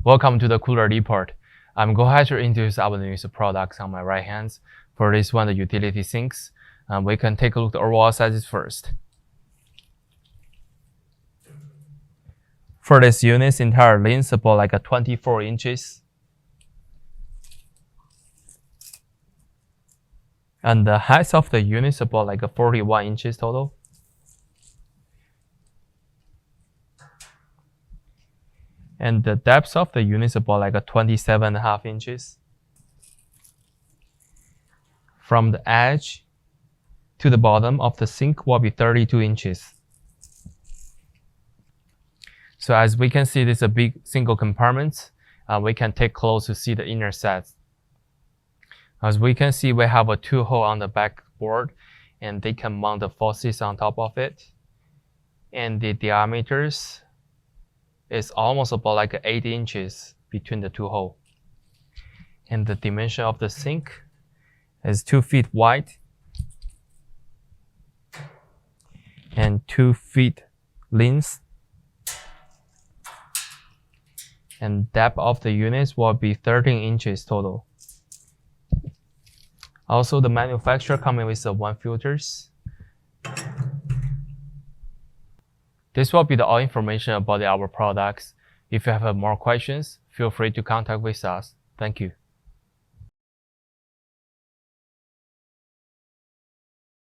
Welcome to the cooler report. I'm going to introduce our newest products on my right hand. For this one, the utility sinks. We can take a look at the overall sizes first. For this unit's entire length is about like 24 inches. And the height of the unit is about like 41 inches total. And the depth of the unit is about like 27.5 inches. From the edge to the bottom of the sink will be 32 inches. So as we can see, this is a big single compartment. We can take close to see the inner set. As we can see, we have a 2-hole on the backboard, and they can mount the faucets on top of it. And the diameters is almost about like 8 inches between the 2 holes. And the dimension of the sink is 2 feet wide and 2 feet length. And depth of the units will be 13 inches total. Also, the manufacturer coming with the 1 filters. This will be the all information about our products. If you have more questions, feel free to contact with us. Thank you.